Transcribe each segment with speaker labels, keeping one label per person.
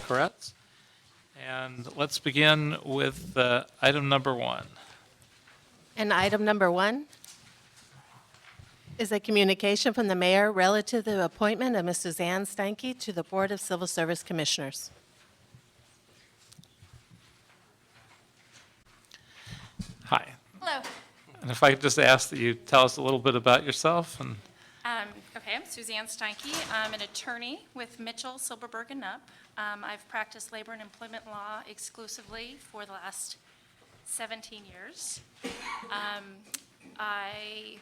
Speaker 1: Koretz. And let's begin with item number 1.
Speaker 2: And item number 1 is a communication from the mayor relative to the appointment of Ms. Suzanne Steinke to the Board of Civil Service Commissioners.
Speaker 1: Hi.
Speaker 3: Hello.
Speaker 1: And if I could just ask that you tell us a little bit about yourself. And
Speaker 3: Okay, I'm Suzanne Steinke. I'm an attorney with Mitchell, Silberberg, and Knupp. I've practiced labor and employment law exclusively for the last 17 years. I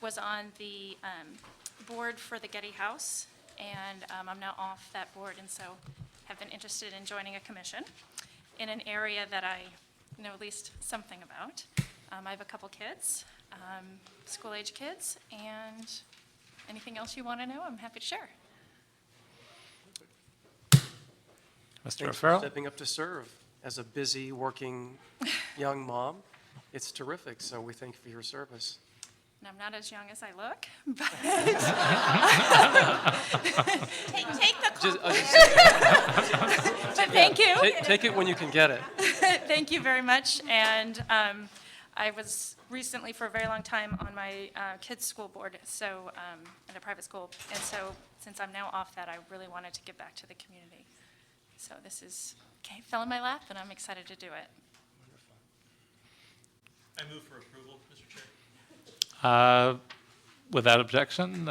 Speaker 3: was on the board for the Getty House, and I'm now off that board, and so have been interested in joining a commission in an area that I know at least something about. I have a couple kids, school-age kids, and anything else you want to know, I'm happy to share.
Speaker 1: Mr.
Speaker 4: Thanks for
Speaker 1: O'Farrell?
Speaker 4: stepping up to serve. As a busy, working young mom, it's terrific, so we thank you for your service.
Speaker 3: And I'm not as young as I look, but take the compliment. But thank you.
Speaker 4: Take it when you can get it.
Speaker 3: Thank you very much. And I was recently, for a very long time, on my kids' school board, so at a private school. And so since I'm now off that, I really wanted to give back to the community. So this fell in my lap, and I'm excited to do it.
Speaker 5: I move for approval, Mr. Chair.
Speaker 1: Without objection,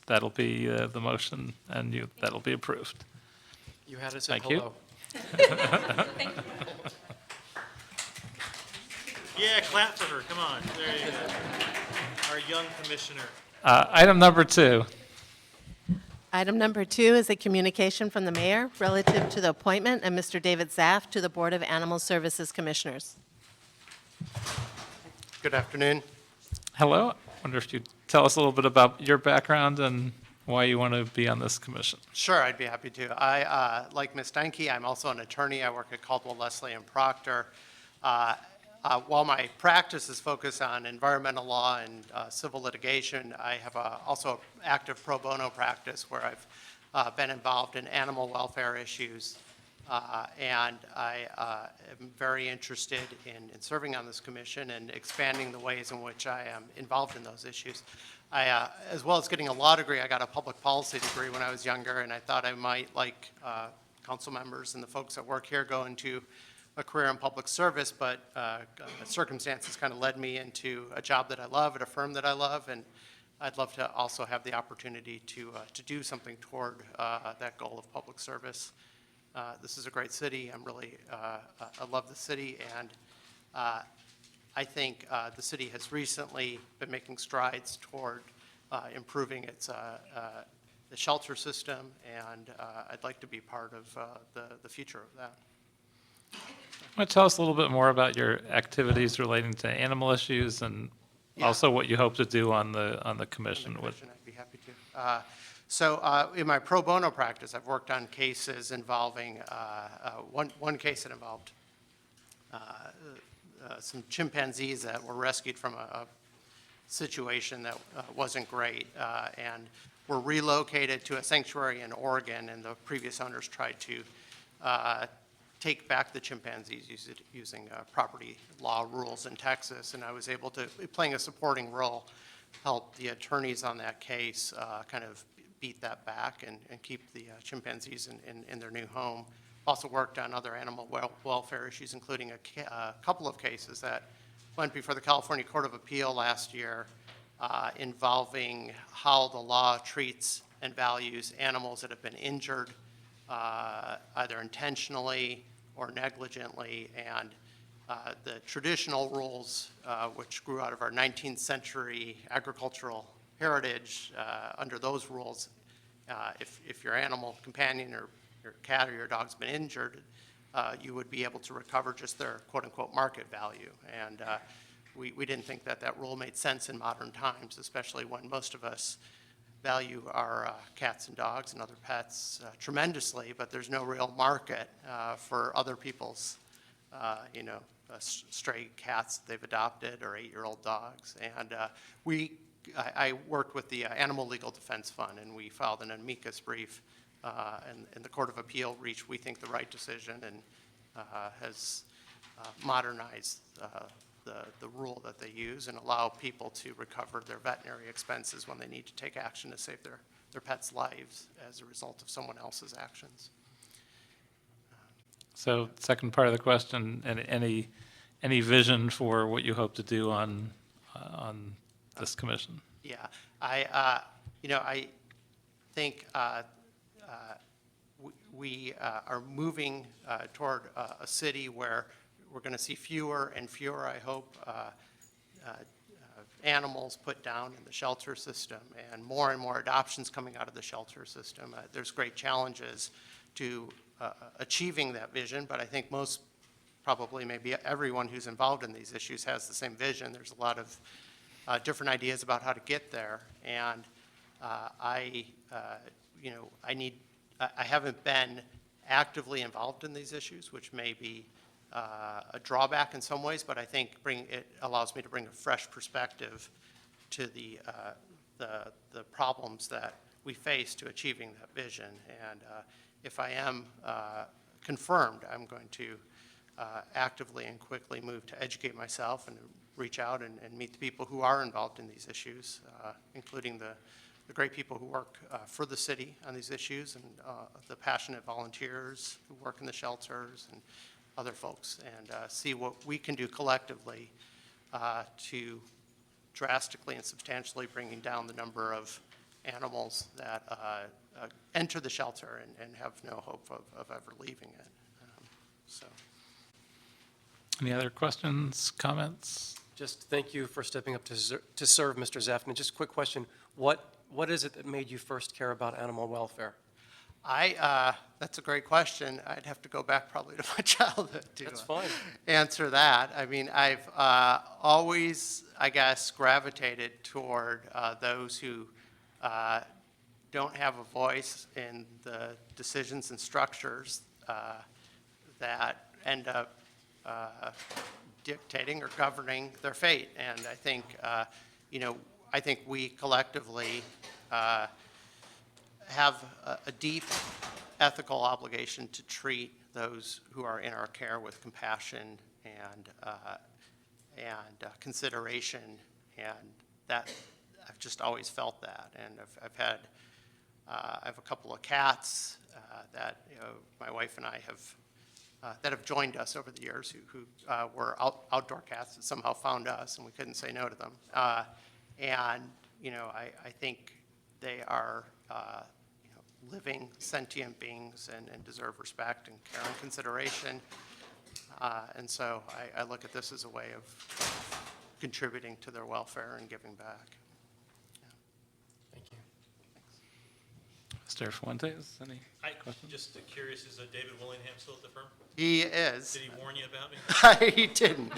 Speaker 1: that'll be the motion, and that'll be approved.
Speaker 4: You had us at
Speaker 1: Thank you.
Speaker 4: hello.
Speaker 3: Thank you.
Speaker 5: Yeah, clap for her, come on, there you go. Our young commissioner.
Speaker 1: Item number 2.
Speaker 2: Item number 2 is a communication from the mayor relative to the appointment of Mr. David Zaff to the Board of Animal Services Commissioners.
Speaker 6: Good afternoon.
Speaker 1: Hello. I wonder if you'd tell us a little bit about your background and why you want to be on this commission.
Speaker 6: Sure, I'd be happy to. Like Ms. Steinke, I'm also an attorney. I work at Caldwell, Leslie & Proctor. While my practice is focused on environmental law and civil litigation, I have also an active pro bono practice where I've been involved in animal welfare issues. And I am very interested in serving on this commission and expanding the ways in which I am involved in those issues. As well as getting a law degree, I got a public policy degree when I was younger, and I thought I might, like council members and the folks that work here, go into a career in public service, but circumstances kind of led me into a job that I love at a firm that I love, and I'd love to also have the opportunity to do something toward that goal of public service. This is a great city. I love the city, and I think the city has recently been making strides toward improving its the shelter system, and I'd like to be part of the future of that.
Speaker 1: Want to tell us a little bit more about your activities relating to animal issues and also what you hope to do on the commission?
Speaker 6: I'd be happy to. So in my pro bono practice, I've worked on cases involving, one case that involved some chimpanzees that were rescued from a situation that wasn't great and were relocated to a sanctuary in Oregon, and the previous owners tried to take back the chimpanzees using property law rules in Texas, and I was able to, playing a supporting role, help the attorneys on that case kind of beat that back and keep the chimpanzees in their new home. Also worked on other animal welfare issues, including a couple of cases that went before the California Court of Appeal last year involving how the law treats and values animals that have been injured either intentionally or negligently, and the traditional rules, which grew out of our 19th century agricultural heritage, under those rules, if your animal companion or your cat or your dog's been injured, you would be able to recover just their quote-unquote market value. And we didn't think that that rule made sense in modern times, especially when most of us value our cats and dogs and other pets tremendously, but there's no real market for other people's, stray cats that they've adopted or 8-year-old dogs. And I worked with the Animal Legal Defense Fund, and we filed an amicus brief and the Court of Appeal reached, we think, the right decision and has modernized the rule that they use and allow people to recover their veterinary expenses when they need to take action to save their pets' lives as a result of someone else's actions.
Speaker 1: So second part of the question, any vision for what you hope to do on this commission?
Speaker 6: Yeah, I think we are moving toward a city where we're going to see fewer and fewer, I hope, animals put down in the shelter system and more adoptions coming out of the shelter system. There's great challenges to achieving that vision, but I think most, probably maybe everyone who's involved in these issues has the same vision. There's a lot of different ideas about how to get there, and I haven't been actively involved in these issues, which may be a drawback in some ways, but I think it allows me to bring a fresh perspective to the problems that we face to achieving that vision. And if I am confirmed, I'm going to actively and quickly move to educate myself and reach out and meet the people who are involved in these issues, including the great people who work for the city on these issues and the passionate volunteers who work in the shelters and other folks, and see what we can do collectively to drastically and substantially bringing down the number of animals that enter the shelter and have no hope of ever leaving it. So.
Speaker 1: Any other questions, comments?
Speaker 4: Just thank you for stepping up to serve, Mr. Zaffman. Just a quick question. What is it that made you first care about animal welfare?
Speaker 6: That's a great question. I'd have to go back probably to my childhood to
Speaker 4: That's fine.
Speaker 6: answer that. I mean, I've always, I guess, gravitated toward those who don't have a voice in the decisions and structures that end up dictating or governing their fate. And I think, I think we collectively have a deep ethical obligation to treat those who are in our care with compassion and consideration, and that I've just always felt that. And I have a couple of cats that my wife and I have that have joined us over the years who were outdoor cats that somehow found us, and we couldn't say no to them. And I think they are living sentient beings and deserve respect and care and consideration. And so I look at this as a way of contributing to their welfare and giving back.
Speaker 4: Thank you.
Speaker 1: Mr. Fuentes, any questions?
Speaker 5: Just curious, is David Willingham still at the firm?
Speaker 6: He is.
Speaker 5: Did he warn you about me?
Speaker 6: He didn't.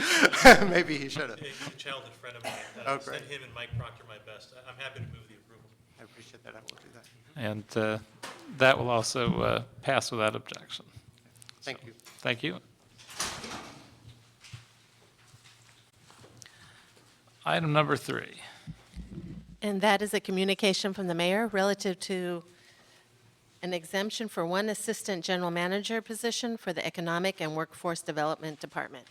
Speaker 6: Maybe he should have.
Speaker 5: He's a childhood friend of mine.
Speaker 6: Oh, great.
Speaker 5: Send him and Mike Proctor my best. I'm happy to move the approval.
Speaker 6: I appreciate that. I will do that.
Speaker 1: And that will also pass without objection.
Speaker 6: Thank you.
Speaker 1: Thank you. Item number 3.
Speaker 2: And that is a communication from the mayor relative to an exemption for one assistant general manager position for the Economic and Workforce Development Department.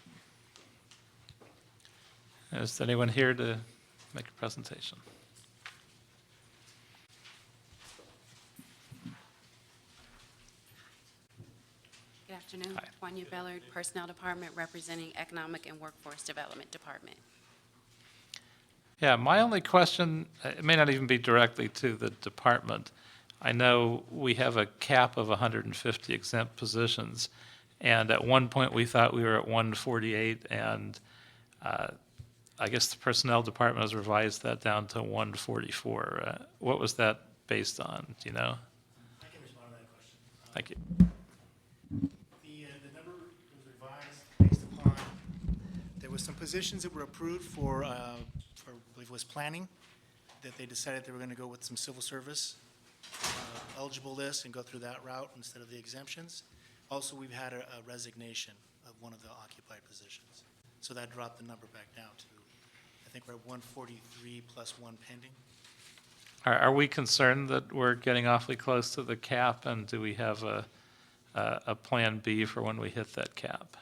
Speaker 1: Is anyone here to make a presentation?
Speaker 7: Good afternoon.
Speaker 1: Hi.
Speaker 7: Tanya Bellard, Personnel Department, representing Economic and Workforce Development Department.
Speaker 1: Yeah, my only question, it may not even be directly to the department. I know we have a cap of 150 exempt positions, and at one point we thought we were at 148, and I guess the personnel department has revised that down to 144. What was that based on, do you know?
Speaker 8: I can respond to that question.
Speaker 1: Thank you.
Speaker 8: The number was revised based upon, there was some positions that were approved for I believe it was planning, that they decided they were going to go with some civil service eligible list and go through that route instead of the exemptions. Also, we've had a resignation of one of the occupied positions. So that dropped the number back down to, I think we're at 143 plus one pending.
Speaker 1: Are we concerned that we're getting awfully close to the cap, and do we have a plan B for when we hit that cap?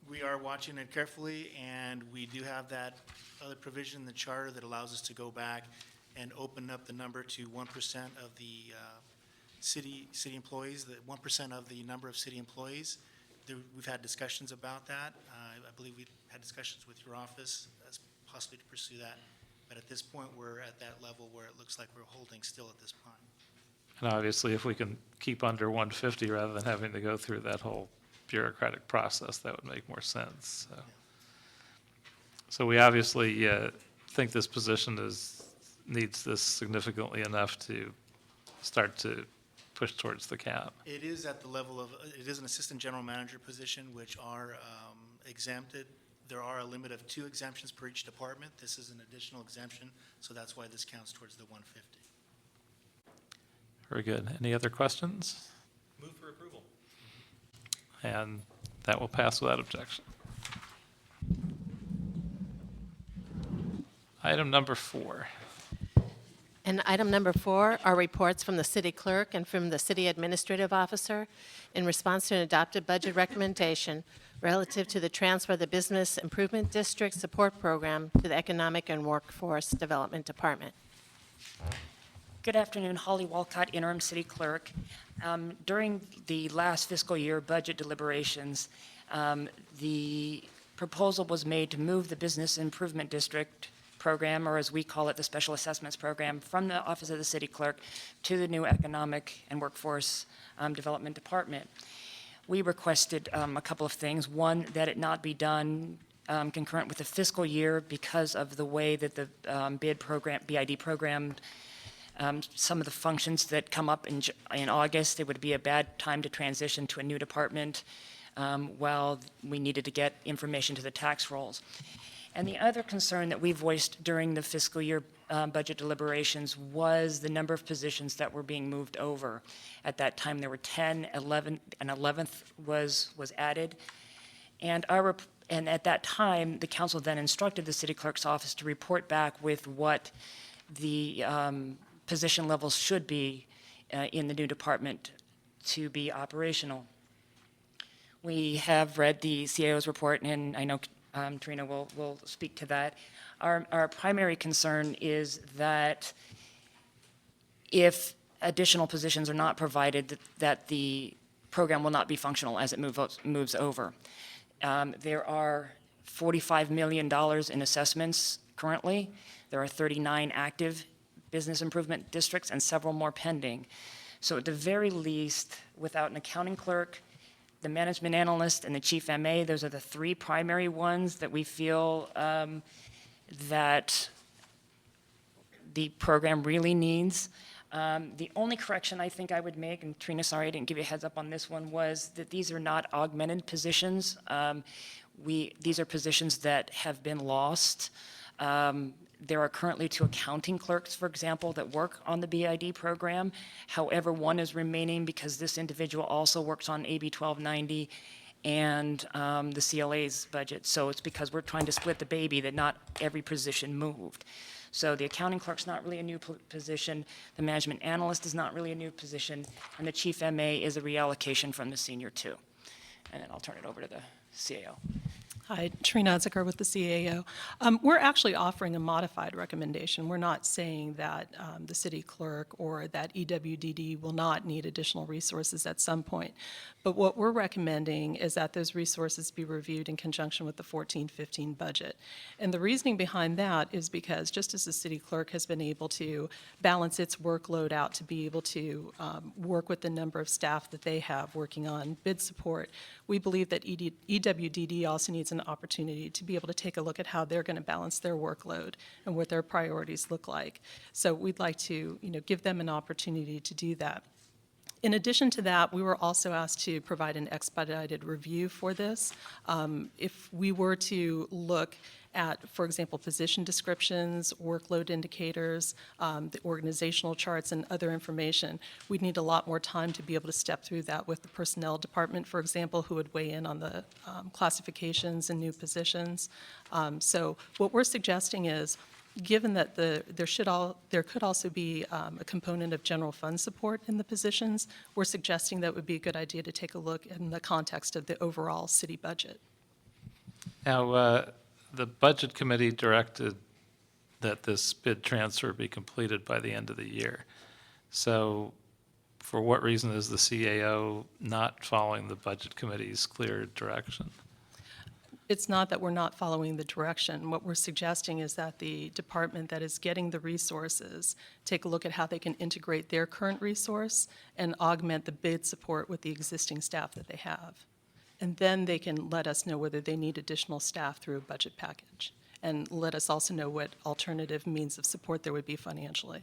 Speaker 8: We are watching it carefully, and we do have that other provision in the charter that allows us to go back and open up the number to 1% of the city employees, the 1% of the number of city employees. We've had discussions about that. I believe we've had discussions with your office as possibly to pursue that. But at this point, we're at that level where it looks like we're holding still at this point.
Speaker 1: And obviously, if we can keep under 150 rather than having to go through that whole bureaucratic process, that would make more sense. So we obviously think this position needs this significantly enough to start to push towards the cap.
Speaker 8: It is at the level of, it is an assistant general manager position, which are exempted. There are a limit of 2 exemptions per each department. This is an additional exemption, so that's why this counts towards the 150.
Speaker 1: Very good. Any other questions?
Speaker 5: Move for approval.
Speaker 1: And that will pass without objection. Item number 4.
Speaker 2: And item number 4 are reports from the city clerk and from the city administrative officer in response to an adopted budget recommendation relative to the transfer of the Business Improvement District Support Program to the Economic and Workforce Development Department.
Speaker 9: Good afternoon, Holly Walcott, interim city clerk. During the last fiscal year budget deliberations, the proposal was made to move the Business Improvement District program, or as we call it, the Special Assessments Program, from the Office of the City Clerk to the new Economic and Workforce Development Department. We requested a couple of things. One, that it not be done concurrent with the fiscal year because of the way that the BID program, some of the functions that come up in August, it would be a bad time to transition to a new department while we needed to get information to the tax rolls. And the other concern that we voiced during the fiscal year budget deliberations was the number of positions that were being moved over. At that time, there were 10, 11, and 11th was added. And at that time, the council then instructed the city clerk's office to report back with what the position levels should be in the new department to be operational. We have read the CAO's report, and I know Trina will speak to that. Our primary concern is that if additional positions are not provided, that the program will not be functional as it moves over. There are $45 million in assessments currently. There are 39 active business improvement districts and several more pending. So at the very least, without an accounting clerk, the management analyst, and the chief MA, those are the 3 primary ones that we feel that the program really needs. The only correction I think I would make, and Trina, sorry I didn't give you a heads up on this one, was that these are not augmented positions. These are positions that have been lost. There are currently 2 accounting clerks, for example, that work on the BID program. However, one is remaining because this individual also works on AB 1290 and the CLA's budget. So it's because we're trying to split the baby that not every position moved. So the accounting clerk's not really a new position, the management analyst is not really a new position, and the chief MA is a reallocation from the senior 2. And then I'll turn it over to the CAO.
Speaker 10: Hi, Trina Otziker with the CAO. We're actually offering a modified recommendation. We're not saying that the city clerk or that EWDD will not need additional resources at some point. But what we're recommending is that those resources be reviewed in conjunction with the 14-15 budget. And the reasoning behind that is because just as the city clerk has been able to balance its workload out to be able to work with the number of staff that they have working on bid support, we believe that EWDD also needs an opportunity to be able to take a look at how they're going to balance their workload and what their priorities look like. So we'd like to, give them an opportunity to do that. In addition to that, we were also asked to provide an expedited review for this. If we were to look at, for example, position descriptions, workload indicators, the organizational charts, and other information, we'd need a lot more time to be able to step through that with the personnel department, for example, who would weigh in on the classifications and new positions. So what we're suggesting is Given that there could also be a component of general fund support in the positions, we're suggesting that it would be a good idea to take a look in the context of the overall city budget.
Speaker 1: Now, the Budget Committee directed that this bid transfer be completed by the end of the year. So for what reason is the CAO not following the Budget Committee's clear direction?
Speaker 10: It's not that we're not following the direction. What we're suggesting is that the department that is getting the resources take a look at how they can integrate their current resource and augment the bid support with the existing staff that they have. And then they can let us know whether they need additional staff through a budget package, and let us also know what alternative means of support there would be financially.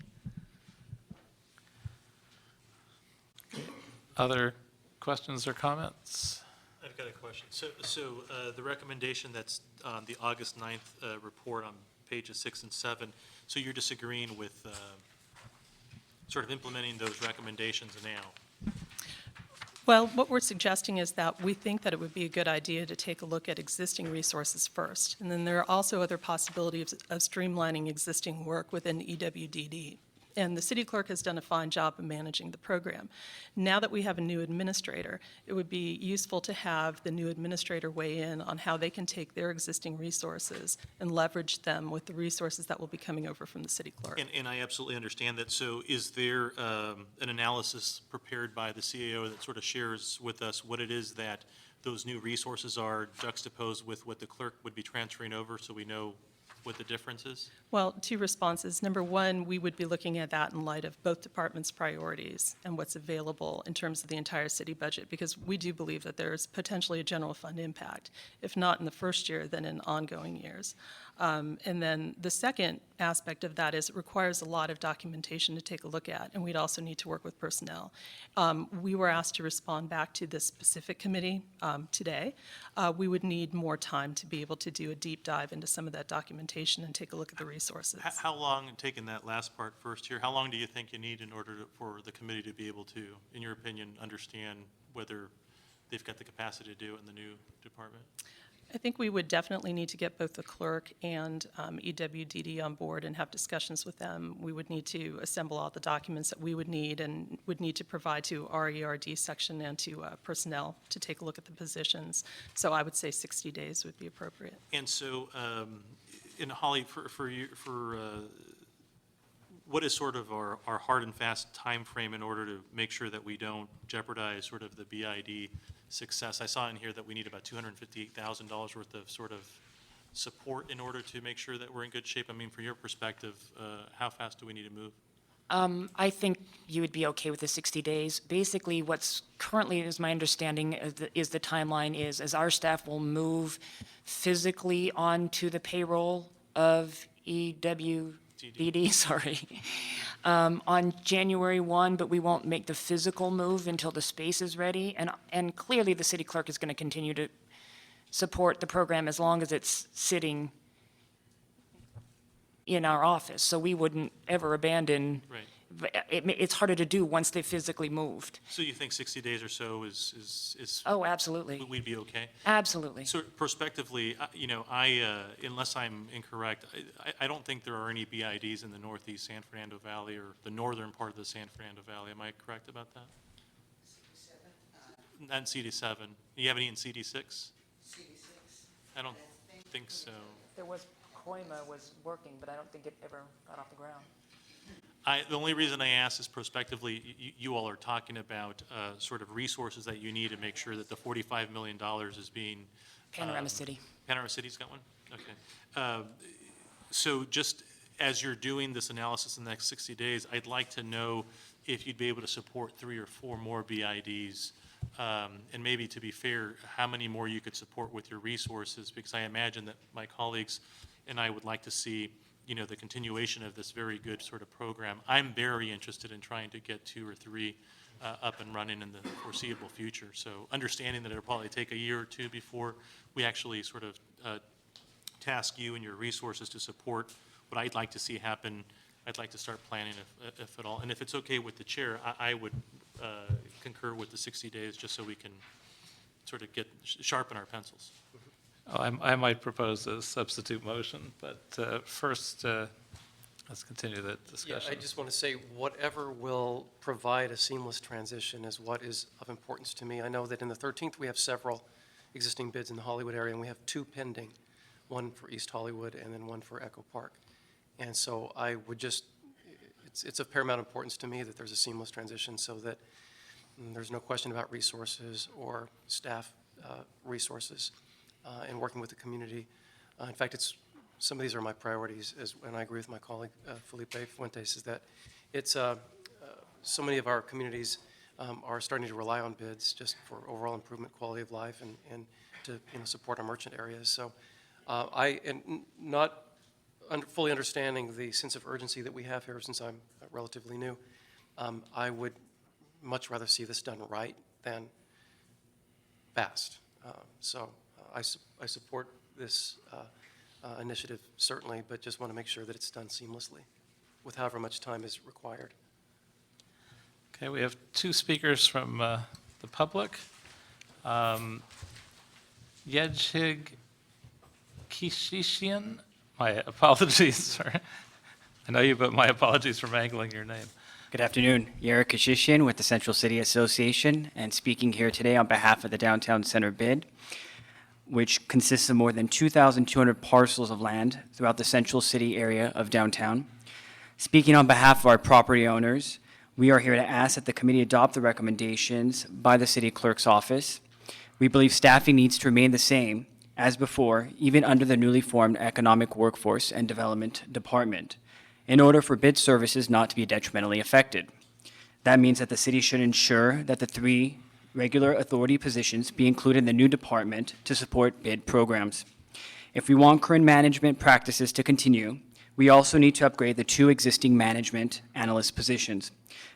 Speaker 1: Other questions or comments?
Speaker 5: I've got a question. So the recommendation that's on the August 9th report on pages 6 and 7, so you're disagreeing with sort of implementing those recommendations now?
Speaker 10: Well, what we're suggesting is that we think that it would be a good idea to take a look at existing resources first. And then there are also other possibilities of streamlining existing work within EWDD. And the city clerk has done a fine job of managing the program. Now that we have a new administrator, it would be useful to have the new administrator weigh in on how they can take their existing resources and leverage them with the resources that will be coming over from the city clerk.
Speaker 5: And I absolutely understand that. So is there an analysis prepared by the CAO that sort of shares with us what it is that those new resources are juxtaposed with what the clerk would be transferring over, so we know what the difference is?
Speaker 10: Well, two responses. Number one, we would be looking at that in light of both departments' priorities and what's available in terms of the entire city budget, because we do believe that there's potentially a general fund impact, if not in the first year, then in ongoing years. And then the second aspect of that is it requires a lot of documentation to take a look at, and we'd also need to work with personnel. We were asked to respond back to this specific committee today. We would need more time to be able to do a deep dive into some of that documentation and take a look at the resources.
Speaker 5: How long, taking that last part first here, how long do you think you need in order for the committee to be able to, in your opinion, understand whether they've got the capacity to do it in the new department?
Speaker 10: I think we would definitely need to get both the clerk and EWDD on board and have discussions with them. We would need to assemble all the documents that we would need and would need to provide to our ERD section and to personnel to take a look at the positions. So I would say 60 days would be appropriate.
Speaker 5: And so, and Holly, for you, what is sort of our hard and fast time frame in order to make sure that we don't jeopardize sort of the BID success? I saw in here that we need about $258,000 worth of sort of support in order to make sure that we're in good shape. I mean, from your perspective, how fast do we need to move?
Speaker 9: I think you would be okay with the 60 days. Basically, what's currently, is my understanding, is the timeline is, as our staff will move physically onto the payroll of EWDD, sorry, on January 1, but we won't make the physical move until the space is ready. And clearly, the city clerk is going to continue to support the program as long as it's sitting in our office. So we wouldn't ever abandon.
Speaker 5: Right.
Speaker 9: It's harder to do once they physically moved.
Speaker 5: So you think 60 days or so is
Speaker 9: Oh, absolutely.
Speaker 5: we'd be okay?
Speaker 9: Absolutely.
Speaker 5: So prospectively, unless I'm incorrect, I don't think there are any BIDs in the northeast San Fernando Valley or the northern part of the San Fernando Valley. Am I correct about that? Not in CD7. You have any in CD6? I don't think so.
Speaker 9: There was, Coima was working, but I don't think it ever got off the ground.
Speaker 5: The only reason I ask is prospectively, you all are talking about sort of resources that you need to make sure that the $45 million is being.
Speaker 9: Panorama City.
Speaker 5: Panorama City's got one? Okay. So just as you're doing this analysis in the next 60 days, I'd like to know if you'd be able to support 3 or 4 more BIDs. And maybe, to be fair, how many more you could support with your resources, because I imagine that my colleagues and I would like to see, the continuation of this very good sort of program. I'm very interested in trying to get 2 or 3 up and running in the foreseeable future. So understanding that it'll probably take a year or 2 before we actually sort of task you and your resources to support what I'd like to see happen, I'd like to start planning if at all. And if it's okay with the chair, I would concur with the 60 days just so we can sort of sharpen our pencils.
Speaker 1: I might propose a substitute motion, but first, let's continue the
Speaker 4: Yeah,
Speaker 1: discussion.
Speaker 4: I just want to say, whatever will provide a seamless transition is what is of importance to me. I know that in the 13th, we have several existing bids in the Hollywood area, and we have 2 pending, one for East Hollywood and then one for Echo Park. And so I would just, it's of paramount importance to me that there's a seamless transition so that there's no question about resources or staff resources and working with the community. In fact, some of these are my priorities, and I agree with my colleague Felipe Fuentes, is that it's so many of our communities are starting to rely on bids just for overall improvement, quality of life, and to support our merchant areas. So I am not fully understanding the sense of urgency that we have here since I'm relatively new. I would much rather see this done right than fast. So I support this initiative, certainly, but just want to make sure that it's done seamlessly with however much time is required.
Speaker 1: Okay, we have 2 speakers from the public. Yejhig Kishishian, my apologies, sir. I know you, but my apologies for mangling your name.
Speaker 11: Good afternoon. Yara Kashishian with the Central City Association, and speaking here today on behalf of the Downtown Center bid, which consists of more than 2,200 parcels of land throughout the Central City area of downtown. Speaking on behalf of our property owners, we are here to ask that the committee adopt the recommendations by the city clerk's office. We believe staffing needs to remain the same as before, even under the newly formed Economic Workforce and Development Department, in order for bid services not to be detrimentally affected. That means that the city should ensure that the 3 regular authority positions be included in the new department to support bid programs. If we want current management practices to continue, we also need to upgrade the 2 existing management analyst positions.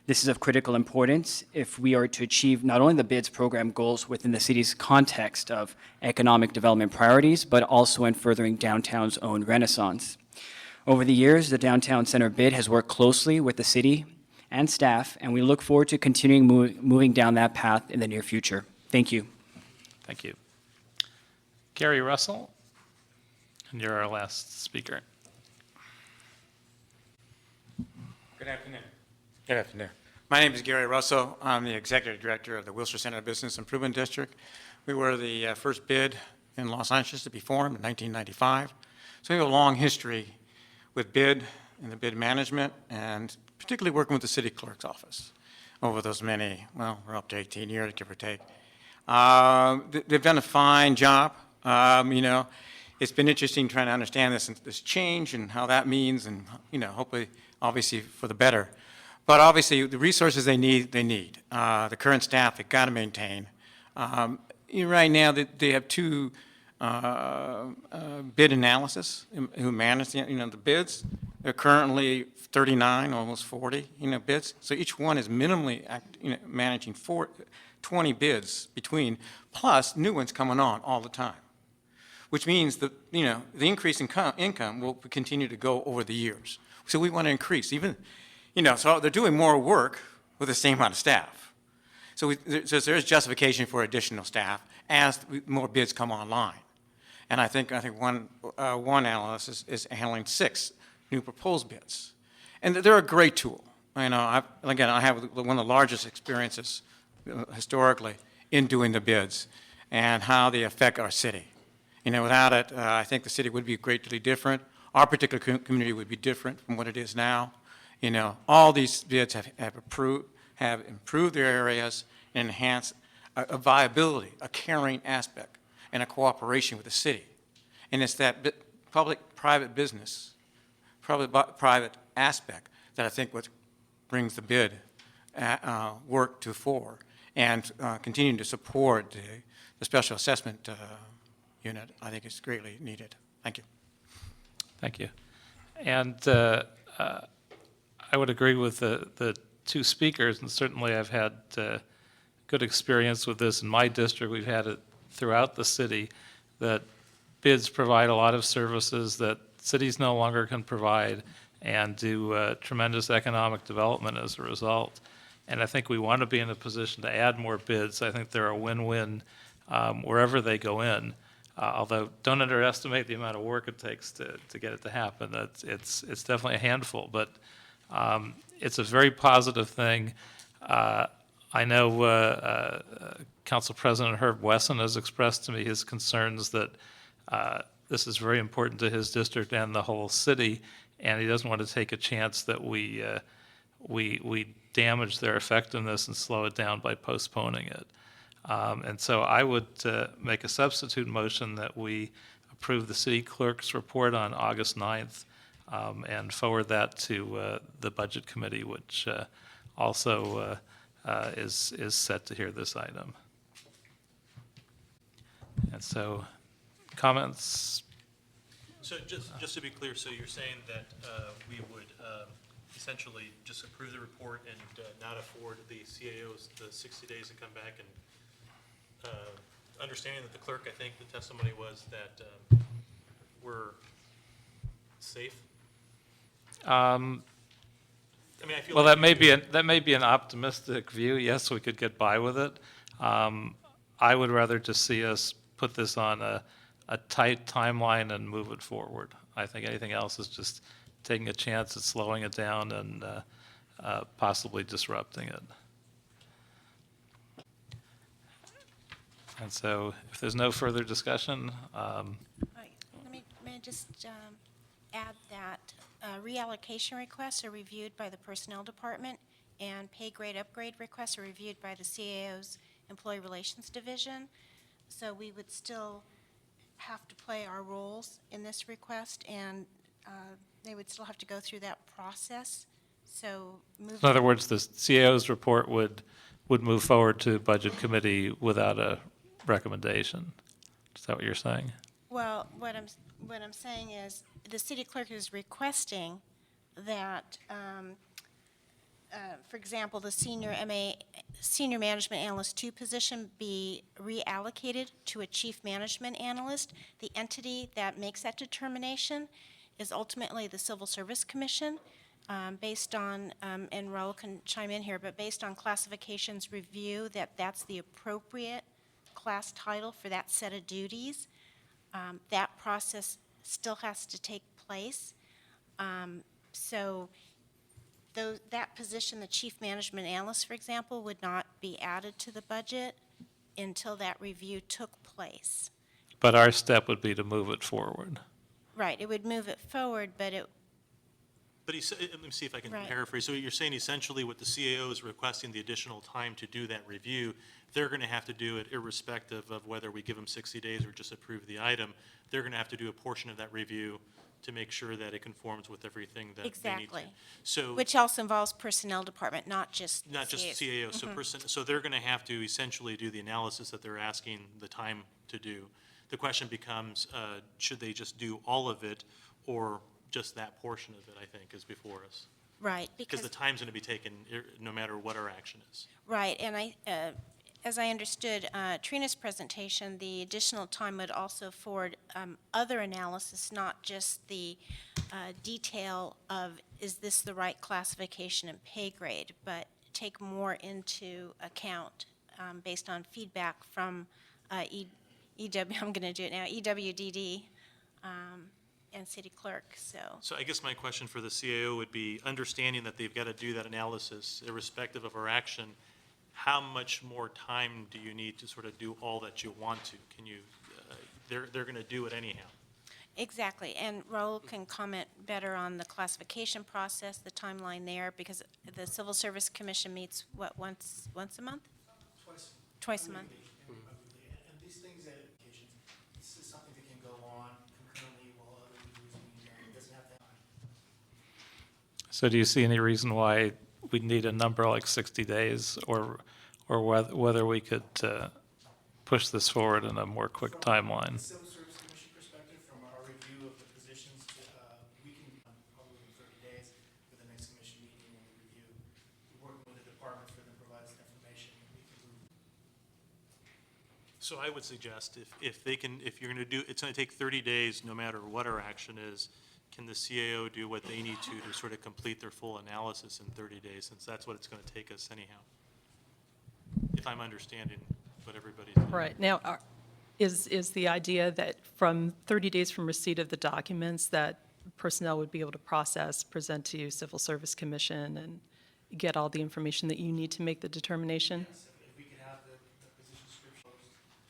Speaker 11: This is of critical importance if we are to achieve not only the bids program goals within the city's context of economic development priorities, but also in furthering downtown's own renaissance. Over the years, the Downtown Center bid has worked closely with the city and staff, and we look forward to continuing moving down that path in the near future. Thank you.
Speaker 1: Thank you. Gary Russell, and you're our last speaker.
Speaker 12: Good afternoon. Good afternoon. My name is Gary Russo. I'm the Executive Director of the Wilshire Center Business Improvement District. We were the first bid in Los Angeles to be formed in 1995. So we have a long history with bid and the bid management, and particularly working with the city clerk's office over those many, well, we're up to 18 years, give or take. They've done a fine job. It's been interesting trying to understand this change and how that means, and, hopefully, obviously, for the better. But obviously, the resources they need. The current staff, they've got to maintain. Right now, they have 2 bid analysis who manage the bids. They're currently 39, almost 40 bids. So each one is minimally managing 20 bids between, plus new ones coming on all the time, which means that the increase in income will continue to go over the years. So we want to increase even, so they're doing more work with the same amount of staff. So there's justification for additional staff as more bids come online. And I think one analyst is handling 6 new proposed bids. And they're a great tool. I have one of the largest experiences historically in doing the bids and how they affect our city. Without it, I think the city would be greatly different. Our particular community would be different from what it is now. All these bids have improved their areas and enhanced a viability, a caring aspect, and a cooperation with the city. And it's that public-private business, private aspect that I think what brings the bid work to fore, and continuing to support the special assessment unit, I think is greatly needed. Thank you.
Speaker 1: Thank you. And I would agree with the 2 speakers, and certainly I've had good experience with this in my district. We've had it throughout the city, that bids provide a lot of services that cities no longer can provide, and do tremendous economic development as a result. And I think we want to be in a position to add more bids. I think they're a win-win wherever they go in. although don't underestimate the amount of work it takes to get it to happen. It's definitely a handful, but it's a very positive thing. I know Council President Herb Wesson has expressed to me his concerns that this is very important to his district and the whole city, and he doesn't want to take a chance that we damage their effectiveness and slow it down by postponing it. And so I would make a substitute motion that we approve the city clerk's report on August 9th and forward that to the Budget Committee, which also is set to hear this item. And so, comments?
Speaker 5: So just to be clear, so you're saying that we would essentially just approve the report and not afford the CAOs the 60 days to come back, and understanding that the clerk, I think the testimony was that we're safe? I mean, I feel
Speaker 1: Well,
Speaker 5: like
Speaker 1: that may be an optimistic view. Yes, we could get by with it. I would rather just see us put this on a tight timeline and move it forward. I think anything else is just taking a chance at slowing it down and possibly disrupting it. And so, if there's no further discussion,
Speaker 13: May I just add that reallocation requests are reviewed by the Personnel Department, and pay grade upgrade requests are reviewed by the CAO's Employee Relations Division. So we would still have to play our roles in this request, and they would still have to go through that process. So
Speaker 1: in other words, the CAO's report would move forward to Budget Committee without a recommendation. Is that what you're saying?
Speaker 13: Well, what I'm saying is, the city clerk is requesting that, for example, the senior management analyst 2 position be reallocated to a chief management analyst. The entity that makes that determination is ultimately the Civil Service Commission, based on, and Raul can chime in here, but based on classifications review, that's the appropriate class title for that set of duties. That process still has to take place. So that position, the chief management analyst, for example, would not be added to the budget until that review took place.
Speaker 1: But our step would be to move it forward.
Speaker 13: Right, it would move it forward, but it,
Speaker 5: But let me see if I can
Speaker 13: Right.
Speaker 5: paraphrase. So you're saying essentially what the CAO is requesting the additional time to do that review, they're going to have to do it irrespective of whether we give them 60 days or just approve the item. They're going to have to do a portion of that review to make sure that it conforms with everything that they need to.
Speaker 13: exactly.
Speaker 5: So
Speaker 13: Which also involves Personnel Department, not just
Speaker 5: CAO.
Speaker 13: CAOs.
Speaker 5: So they're going to have to essentially do the analysis that they're asking the time to do. The question becomes, should they just do all of it or just that portion of it, I think, is before us.
Speaker 13: Right,
Speaker 5: Because
Speaker 13: because,
Speaker 5: the time's going to be taken no matter what our action is.
Speaker 13: right, and as I understood Trina's presentation, the additional time would also afford other analysis, not just the detail of, is this the right classification and pay grade, but take more into account based on feedback from EW, I'm going to do it now, EWDD and city clerk, so.
Speaker 5: So I guess my question for the CAO would be, understanding that they've got to do that analysis irrespective of our action, how much more time do you need to sort of do all that you want to? Can you, they're going to do it anyhow.
Speaker 13: Exactly, and Raul can comment better on the classification process, the timeline there, because the Civil Service Commission meets, what, once a month? Twice a month.
Speaker 8: And these things that, this is something that can go on concurrently while other reviews are being done. It doesn't have to happen.
Speaker 1: So do you see any reason why we'd need a number like 60 days or whether we could push this forward in a more quick timeline?
Speaker 8: From the Civil Service Commission perspective, from our review of the positions, we can, probably in 30 days, with the next commission meeting and the review, working with the department for them to provide us the information, we can move.
Speaker 5: So I would suggest if they can, if you're going to do, it's going to take 30 days no matter what our action is, can the CAO do what they need to sort of complete their full analysis in 30 days, since that's what it's going to take us anyhow? If I'm understanding what everybody's doing.
Speaker 10: Right. Now, is the idea that from 30 days from receipt of the documents, that personnel would be able to process, present to Civil Service Commission, and get all the information that you need to make the determination?
Speaker 8: If we could have the position description,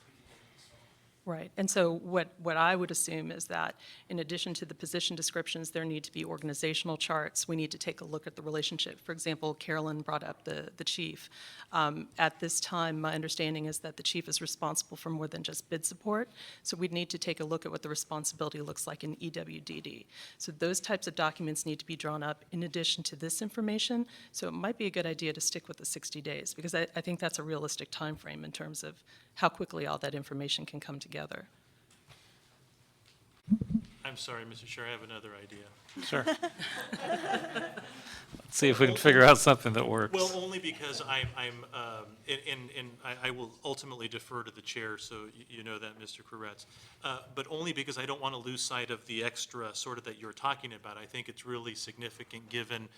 Speaker 8: we could take this on.
Speaker 10: Right, and so what I would assume is that in addition to the position descriptions, there need to be organizational charts. We need to take a look at the relationship. For example, Carolyn brought up the chief. At this time, my understanding is that the chief is responsible for more than just bid support, so we'd need to take a look at what the responsibility looks like in EWDD. So those types of documents need to be drawn up in addition to this information, so it might be a good idea to stick with the 60 days, because I think that's a realistic time frame in terms of how quickly all that information can come together.
Speaker 5: I'm sorry, Mr. Chair, I have another idea.
Speaker 1: Sure. Let's see if we can figure out something that works.
Speaker 5: Well, only because I will ultimately defer to the chair, so you know that, Mr. Koretz. But only because I don't want to lose sight of the extra sort of that you're talking about. I think it's really significant given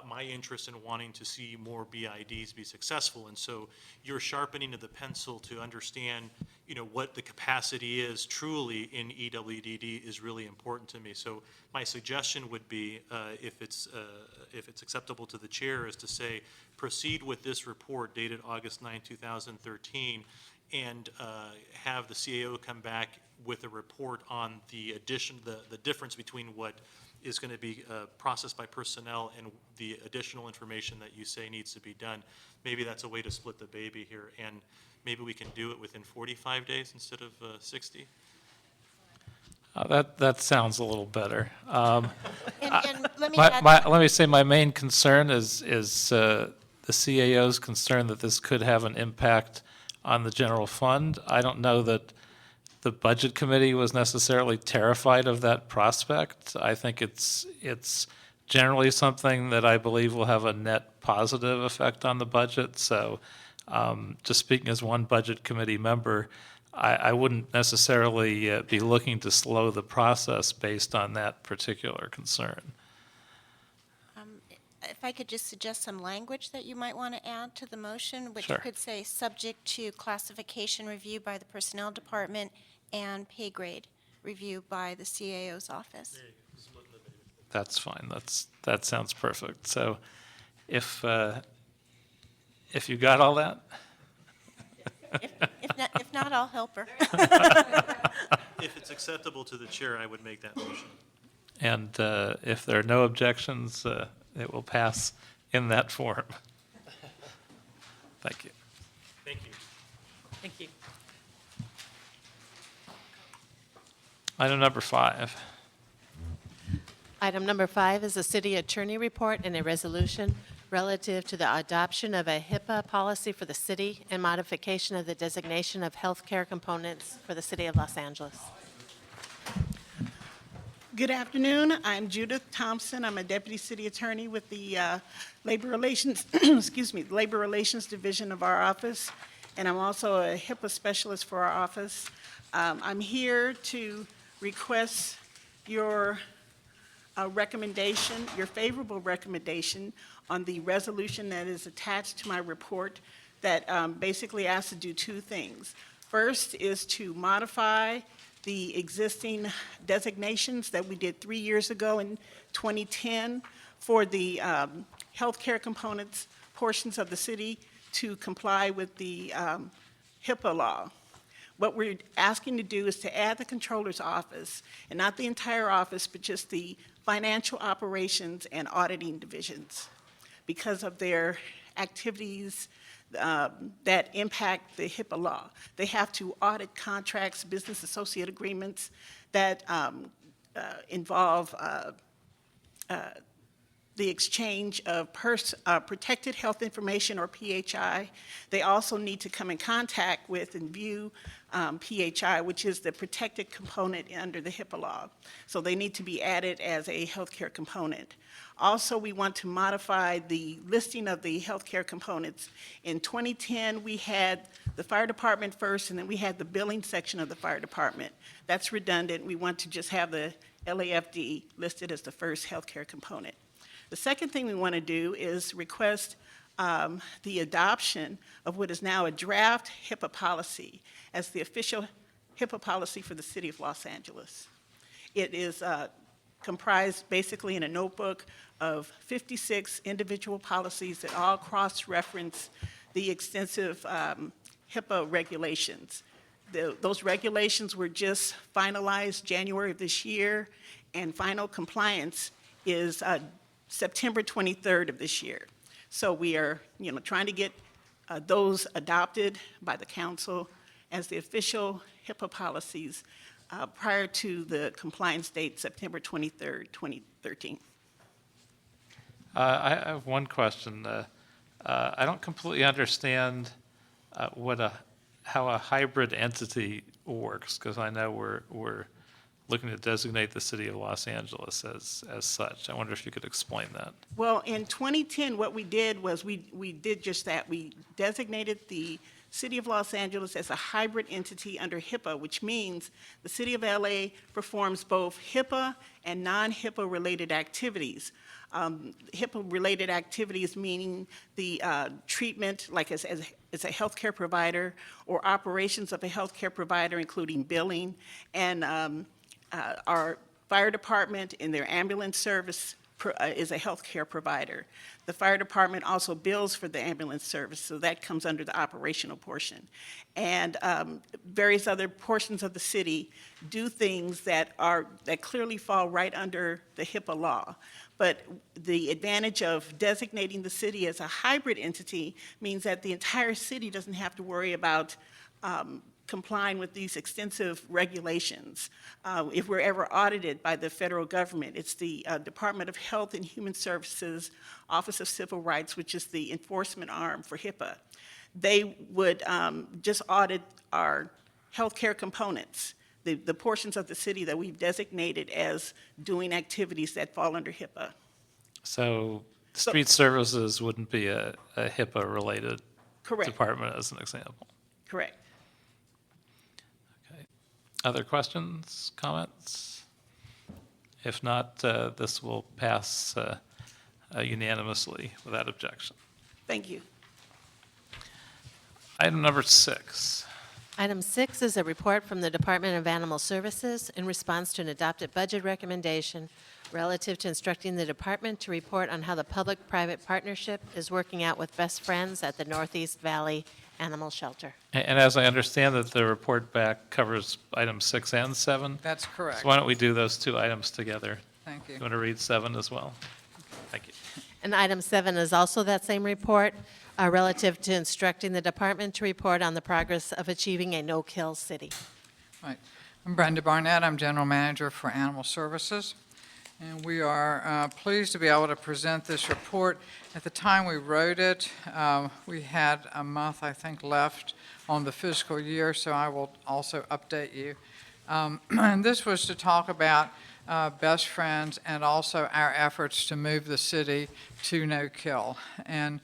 Speaker 5: my interest in wanting to see more BIDs be successful. And so your sharpening of the pencil to understand, what the capacity is truly in EWDD is really important to me. So my suggestion would be, if it's acceptable to the chair, is to say, proceed with this report dated August 9, 2013, and have the CAO come back with a report on the difference between what is going to be processed by personnel and the additional information that you say needs to be done. Maybe that's a way to split the baby here, and maybe we can do it within 45 days instead of 60.
Speaker 1: That sounds a little better.
Speaker 13: And let me add,
Speaker 1: Let me say my main concern is the CAO's concern that this could have an impact on the general fund. I don't know that the Budget Committee was necessarily terrified of that prospect. I think it's generally something that I believe will have a net positive effect on the budget. So just speaking as one Budget Committee member, I wouldn't necessarily be looking to slow the process based on that particular concern.
Speaker 13: if I could just suggest some language that you might want to add to the motion, which
Speaker 1: Sure.
Speaker 13: could say, subject to classification review by the Personnel Department and pay grade review by the CAO's office.
Speaker 1: That's fine. That sounds perfect. So if you got all that?
Speaker 13: If not, I'll help her.
Speaker 5: If it's acceptable to the chair, I would make that motion.
Speaker 1: And if there are no objections, it will pass in that form. Thank you.
Speaker 5: Thank you.
Speaker 10: Thank you.
Speaker 1: Item number 5.
Speaker 2: Item number 5 is a city attorney report and a resolution relative to the adoption of a Hipaa policy for the city and modification of the designation of healthcare components for the city of Los Angeles.
Speaker 14: Good afternoon. I'm Judith Thompson. I'm a deputy city attorney with the Labor Relations, Labor Relations Division of our office, and I'm also a HIPAA specialist for our office. I'm here to request your recommendation, your favorable recommendation on the resolution that is attached to my report that basically asks to do two things. First is to modify the existing designations that we did 3 years ago in 2010 for the healthcare components portions of the city to comply with the HIPAA law. What we're asking to do is to add the controller's office, and not the entire office, but just the financial operations and auditing divisions, because of their activities that impact the HIPAA law. They have to audit contracts, business associate agreements that involve the exchange of protected health information, or PHI. They also need to come in contact with and view PHI, which is the protected component under the HIPAA law. So they need to be added as a healthcare component. Also, we want to modify the listing of the healthcare components. In 2010, we had the fire department first, and then we had the billing section of the fire department. That's redundant. We want to just have the LAFD listed as the first healthcare component. The second thing we want to do is request the adoption of what is now a draft Hipaa policy as the official Hipaa Policy for the City of Los Angeles. It is comprised basically in a notebook of 56 individual policies that all cross-reference the extensive HIPAA regulations. Those regulations were just finalized January of this year, and final compliance is September 23rd of this year. So we are, trying to get those adopted by the council as the official HIPAA policies prior to the compliance date, September 23rd, 2013.
Speaker 1: I have one question. I don't completely understand how a hybrid entity works, because I know we're looking to designate the city of Los Angeles as such. I wonder if you could explain that.
Speaker 14: Well, in 2010, what we did was we did just that. We designated the City of Los Angeles as a hybrid entity under HIPAA, which means the City of LA performs both HIPAA and non-HIPAA related activities. HIPAA-related activities meaning the treatment, like as a healthcare provider, or operations of a healthcare provider, including billing, and our fire department in their ambulance service is a healthcare provider. The fire department also bills for the ambulance service, so that comes under the operational portion. And various other portions of the city do things that clearly fall right under the HIPAA law. But the advantage of designating the city as a hybrid entity means that the entire city doesn't have to worry about complying with these extensive regulations. If we're ever audited by the federal government, it's the Department of Health and Human Services, Office of Civil Rights, which is the enforcement arm for HIPAA. They would just audit our healthcare components, the portions of the city that we've designated as doing activities that fall under HIPAA.
Speaker 1: So street services wouldn't be a HIPAA-related
Speaker 14: Correct.
Speaker 1: department, as an example.
Speaker 14: Correct.
Speaker 1: Okay. Other questions, comments? If not, this will pass unanimously without objection.
Speaker 14: Thank you.
Speaker 1: Item number 6.
Speaker 2: Item 6 is a report from the Department of Animal Services in response to an adopted budget recommendation relative to instructing the department to report on how the public-private partnership is working out with Best Friends at the Northeast Valley Animal Shelter.
Speaker 1: And as I understand that the report back covers items 6 and 7.
Speaker 15: That's correct.
Speaker 1: So why don't we do those two items together?
Speaker 15: Thank you.
Speaker 1: You want to read 7 as well? Thank you.
Speaker 2: And item 7 is also that same report relative to instructing the department to report on the progress of achieving a no-kill city.
Speaker 15: Right. I'm Brenda Barnett. I'm General Manager for Animal Services. And we are pleased to be able to present this report. At the time we wrote it, we had a month, I think, left on the fiscal year, so I will also update you. And this was to talk about Best Friends and also our efforts to move the city to no-kill. And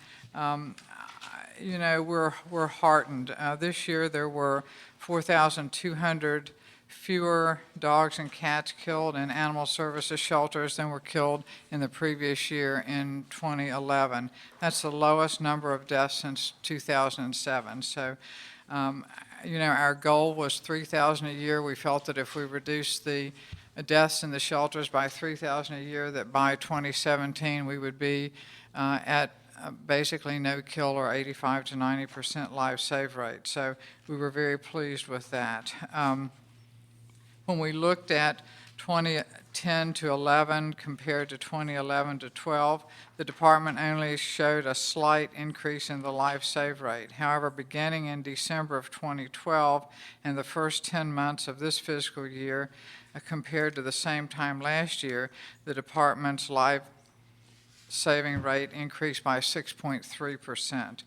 Speaker 15: we're heartened. This year there were 4,200 fewer dogs and cats killed in animal services shelters than were killed in the previous year in 2011. That's the lowest number of deaths since 2007. So, our goal was 3,000 a year. We felt that if we reduced the deaths in the shelters by 3,000 a year, that by 2017 we would be at basically no kill or 85 to 90% live save rate. So we were very pleased with that. When we looked at 2010 to 11 compared to 2011 to 12, the department only showed a slight increase in the life save rate. However, beginning in December of 2012 and the first 10 months of this fiscal year, compared to the same time last year, the department's life saving rate increased by 6.3%.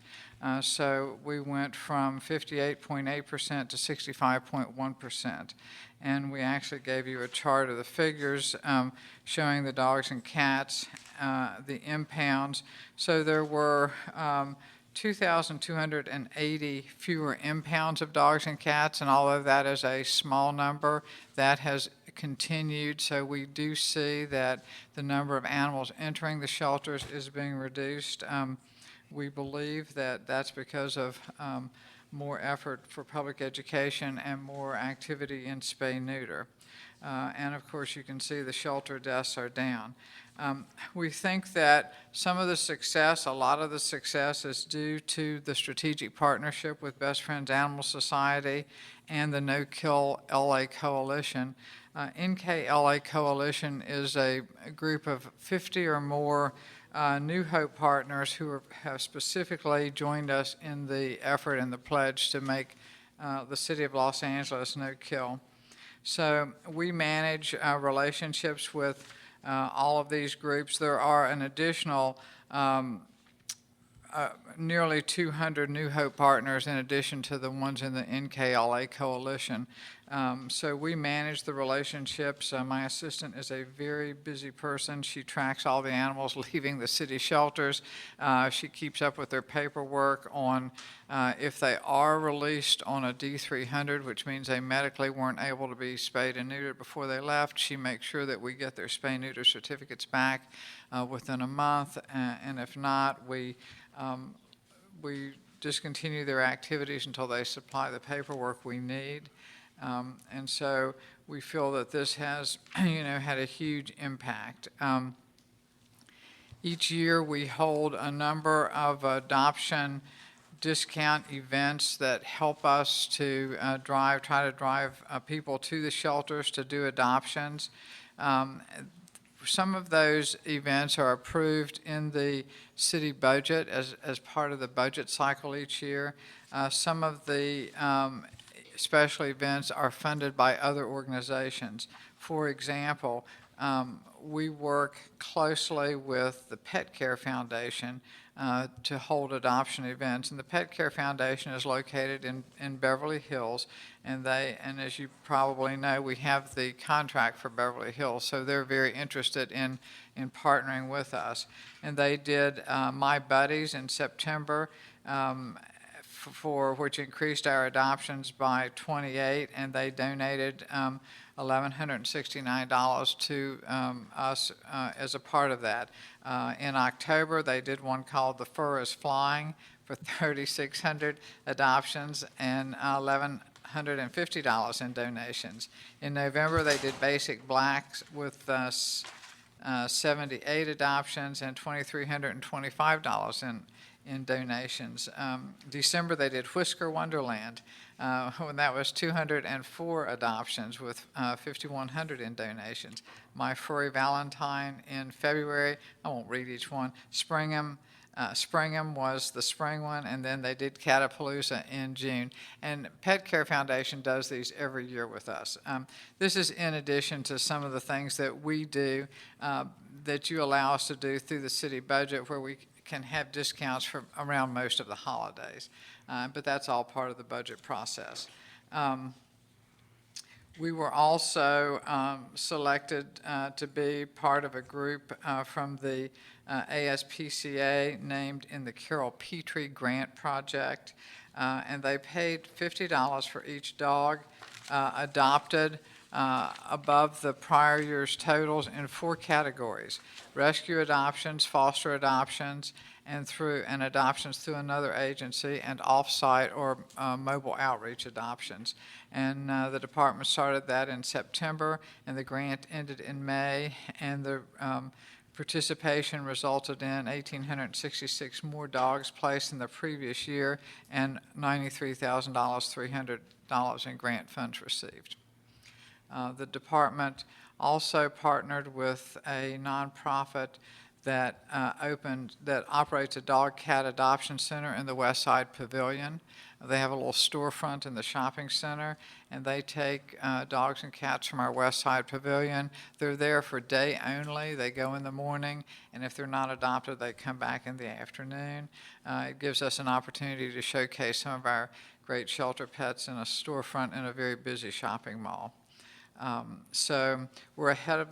Speaker 15: So we went from 58.8% to 65.1%. And we actually gave you a chart of the figures showing the dogs and cats, the impounds. So there were 2,280 fewer impounds of dogs and cats, and although that is a small number, that has continued. So we do see that the number of animals entering the shelters is being reduced. We believe that that's because of more effort for public education and more activity in spay neuter. And of course, you can see the shelter deaths are down. We think that some of the success, a lot of the success, is due to the strategic partnership with Best Friends Animal Society and the No Kill LA Coalition. NKLA Coalition is a group of 50 or more New Hope partners who have specifically joined us in the effort and the pledge to make the city of Los Angeles no kill. So we manage relationships with all of these groups. There are an additional nearly 200 New Hope partners in addition to the ones in the NKLA coalition. So we manage the relationships. My assistant is a very busy person. She tracks all the animals leaving the city shelters. She keeps up with their paperwork on if they are released on a D300, which means they medically weren't able to be spayed and neutered before they left. She makes sure that we get their spay-neuter certificates back within a month, and if not, we discontinue their activities until they supply the paperwork we need. And so we feel that this has, had a huge impact. Each year we hold a number of adoption discount events that help us to try to drive people to the shelters to do adoptions. Some of those events are approved in the city budget as part of the budget cycle each year. Some of the special events are funded by other organizations. For example, we work closely with the Pet Care Foundation to hold adoption events. And the Pet Care Foundation is located in Beverly Hills, and as you probably know, we have the contract for Beverly Hills, so they're very interested in partnering with us. And they did My Buddies in September, for which increased our adoptions by 28, and they donated $1,169 to us as a part of that. In October, they did one called The Fur is Flying for 3,600 adoptions and $1,150 in donations. In November, they did Basic Blacks with 78 adoptions and $2,325 in donations. December, they did Whisker Wonderland, when that was 204 adoptions with 5,100 in donations. My Furry Valentine in February, I won't read each one. Springham was the spring one, and then they did Catapalooza in June. And Pet Care Foundation does these every year with us. This is in addition to some of the things that we do that you allow us to do through the city budget, where we can have discounts for around most of the holidays. But that's all part of the budget process. We were also selected to be part of a group from the ASPCA named in the Carol Petrie Grant Project, and they paid $50 for each dog adopted above the prior year's totals in 4 categories: rescue adoptions, foster adoptions, and adoptions through another agency, and off-site or mobile outreach adoptions. And the department started that in September, and the grant ended in May, and the participation resulted in 1,866 more dogs placed in the previous year and $93,300 in grant funds received. The department also partnered with a nonprofit that operates a dog-cat adoption center in the West Side Pavilion. They have a little storefront in the shopping center, and they take dogs and cats from our West Side Pavilion. They're there for day only. They go in the morning, and if they're not adopted, they come back in the afternoon. It gives us an opportunity to showcase some of our great shelter pets in a storefront in a very busy shopping mall. So we're ahead of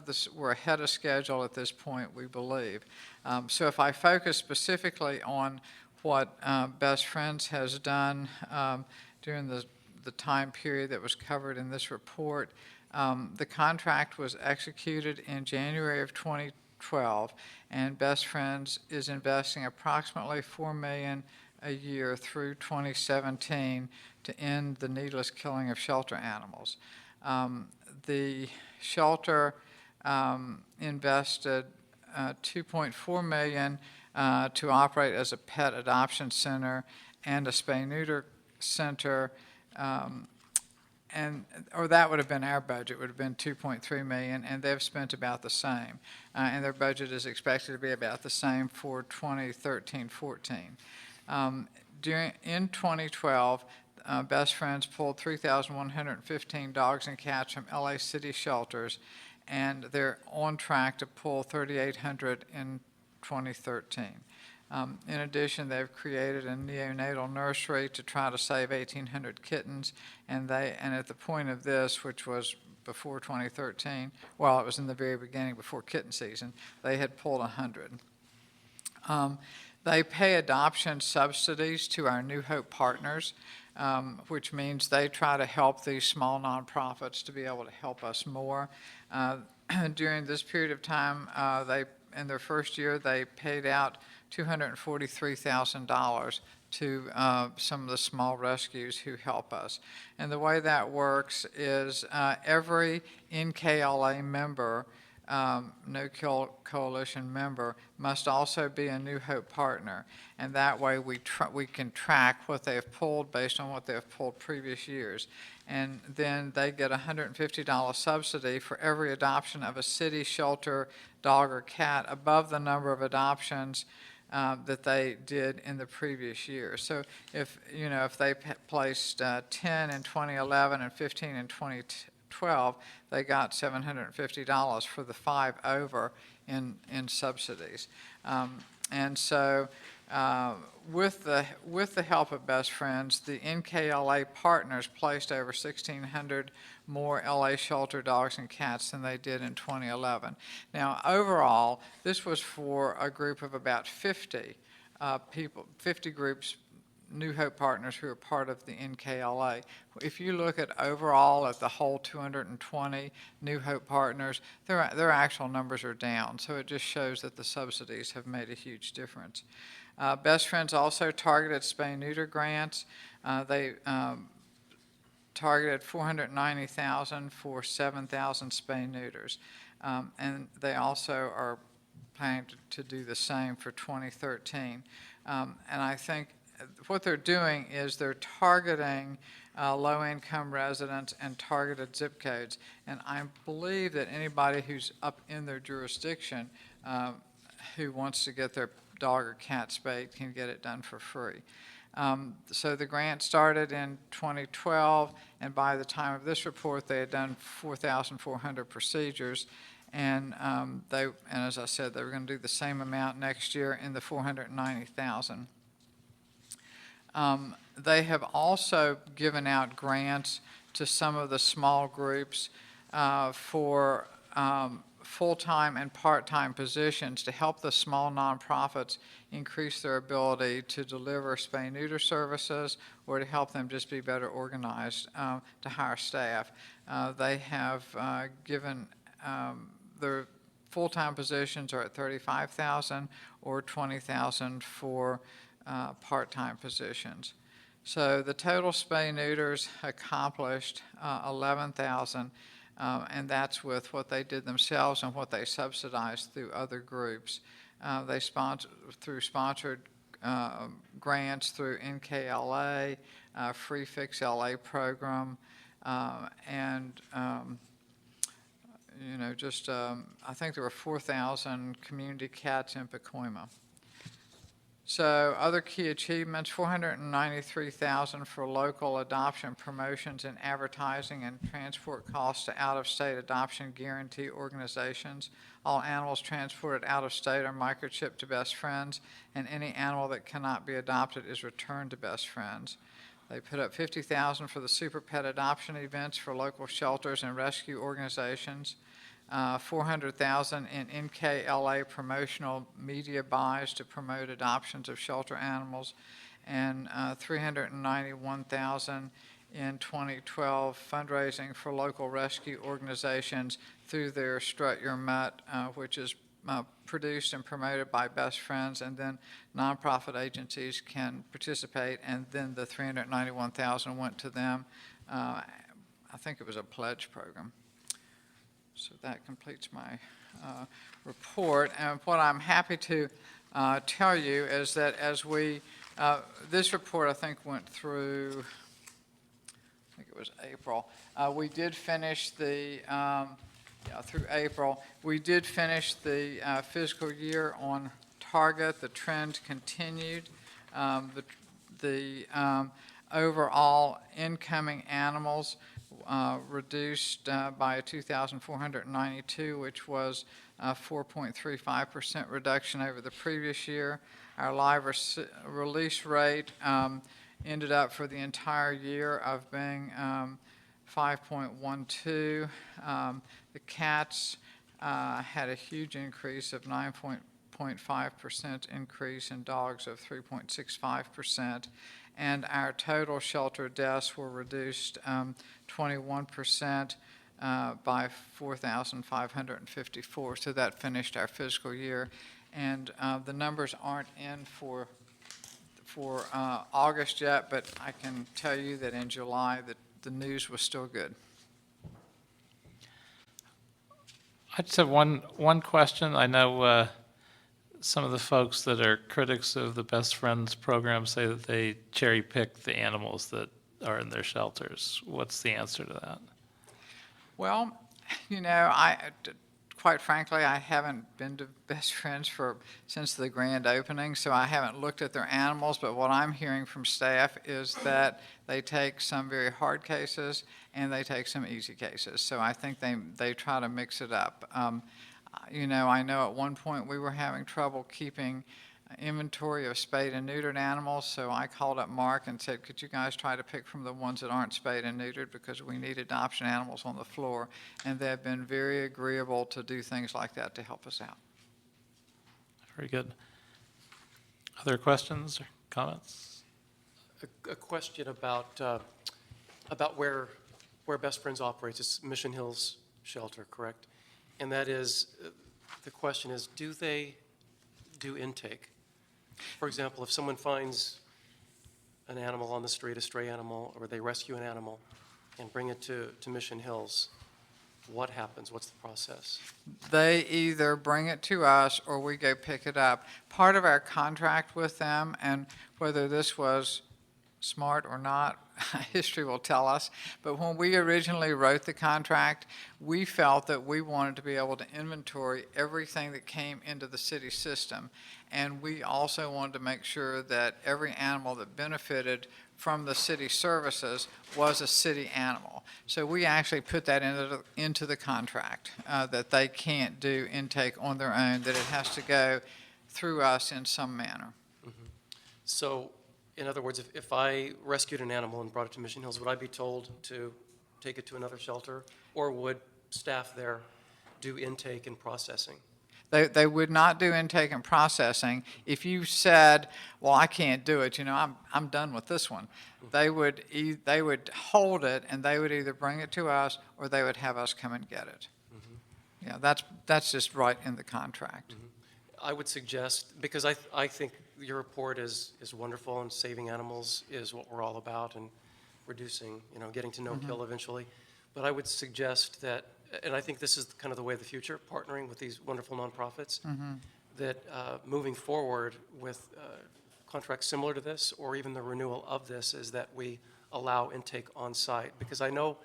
Speaker 15: schedule at this point, we believe. So if I focus specifically on what Best Friends has done during the time period that was covered in this report, the contract was executed in January of 2020 2012. And Best Friends is investing approximately $4 million a year through 2017 to end the needless killing of shelter animals. The shelter invested $2.4 million to operate as a pet adoption center and a spay-neuter center, or that would have been our budget, would have been $2.3 million, and they've spent about the same. And their budget is expected to be about the same for 2013-14. In 2012, Best Friends pulled 3,115 dogs and cats from LA City shelters, and they're on track to pull 3,800 in 2013. In addition, they've created a neonatal nursery to try to save 1,800 kittens, and at the point of this, which was before 2013, well, it was in the very beginning, before kitten season, they had pulled 100. They pay adoption subsidies to our New Hope partners, which means they try to help these small nonprofits to be able to help us more. During this period of time, in their first year, they paid out $243,000 to some of the small rescues who help us. And the way that works is every NKLA member, No Kill Coalition member, must also be a New Hope partner. And that way we can track what they have pulled based on what they have pulled previous years. And then they get a $150 subsidy for every adoption of a city shelter dog or cat above the number of adoptions that they did in the previous year. So if they placed 10 in 2011 and 15 in 2012, they got $750 for the 5 over in subsidies. And so with the help of Best Friends, the NKLA partners placed over 1,600 more LA shelter dogs and cats than they did in 2011. Now, overall, this was for a group of about 50 people, 50 groups, New Hope partners who are part of the NKLA. If you look at overall at the whole 220 New Hope partners, their actual numbers are down. So it just shows that the subsidies have made a huge difference. Best Friends also targeted spay-neuter grants. They targeted $490,000 for 7,000 spay-neuters. And they also are planning to do the same for 2013. And I think what they're doing is they're targeting low-income residents and targeted zip codes. And I believe that anybody who's up in their jurisdiction who wants to get their dog or cat spayed can get it done for free. So the grant started in 2012, and by the time of this report, they had done 4,400 procedures. And as I said, they were going to do the same amount next year in the 490,000. They have also given out grants to some of the small groups for full-time and part-time positions to help the small nonprofits increase their ability to deliver spay-neuter services or to help them just be better organized to hire staff. They have given their full-time positions are at $35,000 or $20,000 for part-time positions. So the total spay-neuters accomplished 11,000. And that's with what they did themselves and what they subsidized through other groups. They sponsored grants through NKLA, Free Fix LA program, and I think there were 4,000 community cats in Pacoima. So other key achievements, $493,000 for local adoption promotions and advertising and transport costs to out-of-state adoption guarantee organizations. All animals transported out of state are microchipped to Best Friends, and any animal that cannot be adopted is returned to Best Friends. They put up $50,000 for the super pet adoption events for local shelters and rescue organizations. $400,000 in NKLA promotional media buys to promote adoptions of shelter animals, and $391,000 in 2012 fundraising for local rescue organizations through their Strut Your Mutt, which is produced and promoted by Best Friends, and then nonprofit agencies can participate, and then the $391,000 went to them. I think it was a pledge program. So that completes my report. And what I'm happy to tell you is that as this report, I think, went through, I think it was April. We did finish through April. We did finish the fiscal year on target. The trend continued. The overall incoming animals reduced by 2,492, which was a 4.35% reduction over the previous year. Our live release rate ended up for the entire year of being 5.12. The cats had a huge increase of 9.5% increase, and dogs of 3.65%. And our total shelter deaths were reduced 21% by 4,554. So that finished our fiscal year. And the numbers aren't in for August yet, but I can tell you that in July the news was still good.
Speaker 1: I just have one question. I know some of the folks that are critics of the Best Friends program say that they cherry pick the animals that are in their shelters. What's the answer to that?
Speaker 15: Well, quite frankly, I haven't been to Best Friends since the grand opening, so I haven't looked at their animals, but what I'm hearing from staff is that they take some very hard cases and they take some easy cases. So I think they try to mix it up. I know at one point we were having trouble keeping inventory of spayed and neutered animals, so I called up Mark and said, could you guys try to pick from the ones that aren't spayed and neutered, because we need adoption animals on the floor, and they've been very agreeable to do things like that to help us out.
Speaker 1: Very good. Other questions or comments?
Speaker 4: A question about where Best Friends operates. It's Mission Hills Shelter, correct? And that is, the question is, do they do intake? For example, if someone finds an animal on the street, a stray animal, or they rescue an animal and bring it to Mission Hills, what happens? What's the process?
Speaker 15: They either bring it to us or we go pick it up. Part of our contract with them, and whether this was smart or not, history will tell us, but when we originally wrote the contract, we felt that we wanted to be able to inventory everything that came into the city system. And we also wanted to make sure that every animal that benefited from the city services was a city animal. So we actually put that into the contract, that they can't do intake on their own, that it has to go through us in some manner.
Speaker 4: Mm-hmm. So, in other words, if I rescued an animal and brought it to Mission Hills, would I be told to take it to another shelter, or would staff there do intake and processing?
Speaker 15: They would not do intake and processing. If you said, well, I can't do it, I'm done with this one, they would hold it, and they would either bring it to us or they would have us come and get it. Mm-hmm. Yeah, that's just right in the contract.
Speaker 4: Mm-hmm. I would suggest, because I think your report is wonderful, and saving animals is what we're all about, and reducing, getting to no kill eventually. But I would suggest that, and I think this is kind of the way of the future, partnering with these wonderful nonprofits, that moving forward with contracts similar to this, or even the renewal of this, is that we allow intake on site. Because I know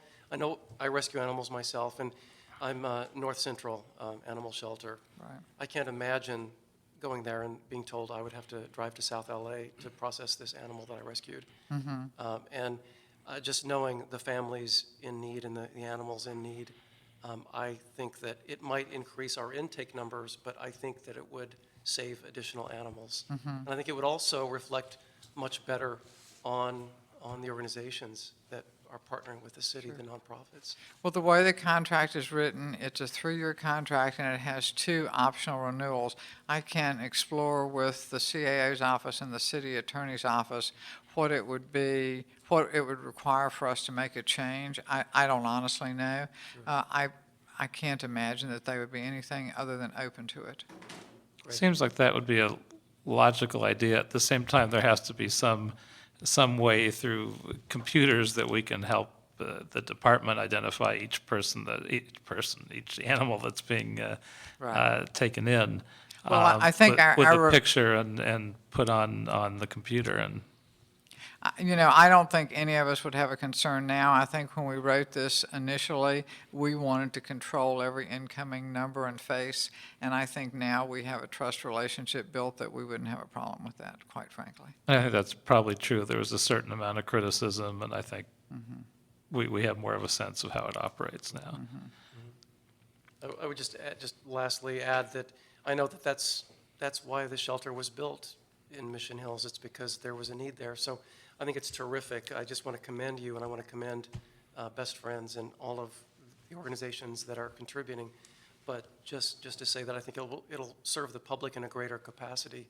Speaker 4: I rescue animals myself, and I'm North Central Animal Shelter.
Speaker 15: Right.
Speaker 4: I can't imagine going there and being told I would have to drive to South LA to process this animal that I rescued. And just knowing the families in need and the animals in need, I think that it might increase our intake numbers, but I think that it would save additional animals. And I think it would also reflect much better on the organizations that are partnering with the city, the nonprofits.
Speaker 15: Well, the way the contract is written, it's a 3-year contract, and it has 2 optional renewals. I can explore with the CAO's office and the city attorney's office what it would require for us to make a change. I don't honestly know. I can't imagine that they would be anything other than open to it.
Speaker 1: Seems like that would be a logical idea. At the same time, there has to be some way through computers that we can help the department identify each animal that's being taken in.
Speaker 15: Well, I think
Speaker 1: with
Speaker 15: our
Speaker 1: a picture and put on the computer. And
Speaker 15: I don't think any of us would have a concern now. I think when we wrote this initially, we wanted to control every incoming number and face, and I think now we have a trust relationship built that we wouldn't have a problem with that, quite frankly.
Speaker 1: I think that's probably true. There was a certain amount of criticism, and I think we have more of a sense of how it operates now.
Speaker 4: I would just lastly add that I know that that's why the shelter was built in Mission Hills. It's because there was a need there. So I think it's terrific. I just want to commend you, and I want to commend Best Friends and all of the organizations that are contributing. But just to say that I think it'll serve the public in a greater capacity,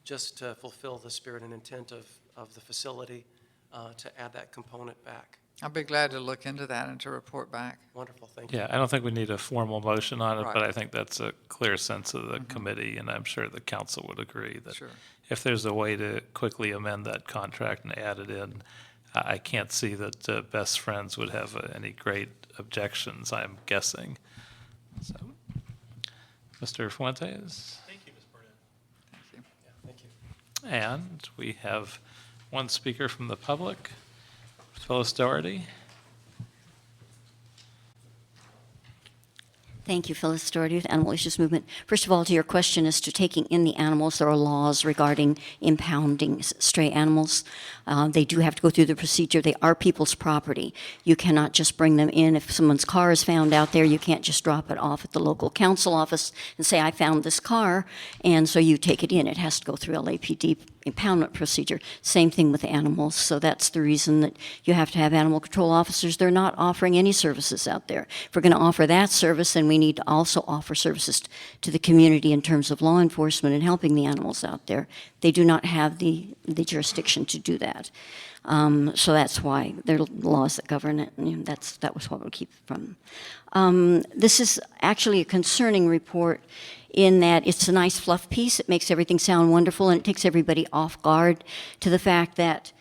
Speaker 4: just to fulfill the spirit and intent of the facility, to add that component back.
Speaker 15: I'll be glad to look into that and to report back.
Speaker 4: Wonderful, thank you.
Speaker 1: Yeah, I don't think we need a formal motion on it,
Speaker 15: Right.
Speaker 1: but I think that's a clear sense of the committee, and I'm sure the council would agree that
Speaker 15: Sure.
Speaker 1: if there's a way to quickly amend that contract and add it in, I can't see that Best Friends would have any great objections, I'm guessing. So, Mr. Fuentes?
Speaker 5: Thank you, Ms. Burnett.
Speaker 15: Thank you.
Speaker 4: Thank you.
Speaker 1: And we have one speaker from the public, Phyllis Doherty.
Speaker 16: Thank you, Phyllis Doherty with Animal Issues Movement. First of all, to your question as to taking in the animals, there are laws regarding impounding stray animals. They do have to go through the procedure. They are people's property. You cannot just bring them in. If someone's car is found out there, you can't just drop it off at the local council office and say, I found this car, and so you take it in. It has to go through LAPD impoundment procedure. Same thing with animals. So that's the reason that you have to have animal control officers. They're not offering any services out there. If we're going to offer that service, then we need to also offer services to the community in terms of law enforcement and helping the animals out there. They do not have the jurisdiction to do that. So that's why there are laws that govern it, and that was what we'll keep from. This is actually a concerning report in that it's a nice fluff piece. It makes everything sound wonderful, and it takes everybody off guard to the fact that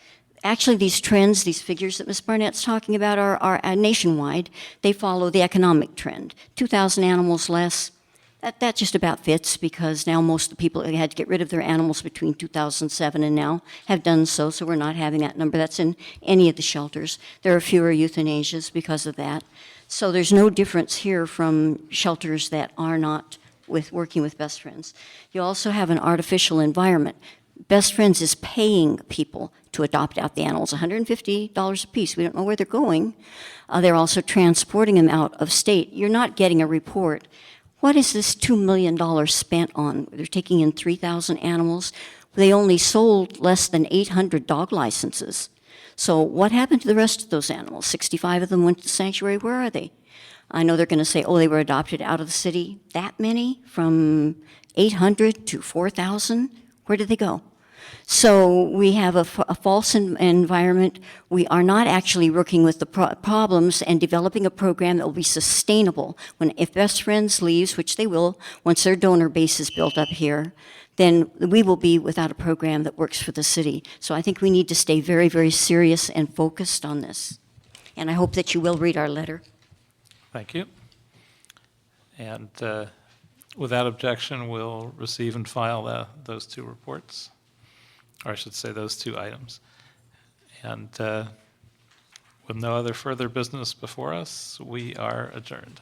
Speaker 16: actually these trends, these figures that Ms. Barnett's talking about are nationwide. They follow the economic trend. 2,000 animals less, that just about fits, because now most of the people who had to get rid of their animals between 2007 and now have done so, so we're not having that number. That's in any of the shelters. There are fewer euthanasias because of that. So there's no difference here from shelters that are not working with Best Friends. You also have an artificial environment. Best Friends is paying people to adopt out the animals, $150 a piece. We don't know where they're going. They're also transporting them out of state. You're not getting a report. What is this $2 million spent on? They're taking in 3,000 animals. They only sold less than 800 dog licenses. So what happened to the rest of those animals? 65 of them went to sanctuary. Where are they? I know they're going to say, oh, they were adopted out of the city. That many? From 800 to 4,000? Where did they go? So we have a false environment. We are not actually working with the problems and developing a program that will be sustainable. If Best Friends leaves, which they will, once their donor base is built up here, then we will be without a program that works for the city. So I think we need to stay very, very serious and focused on this. And I hope that you will read our letter.
Speaker 1: Thank you. And without objection, we'll receive and file those two reports, or I should say those two items. And with no other further business before us, we are adjourned.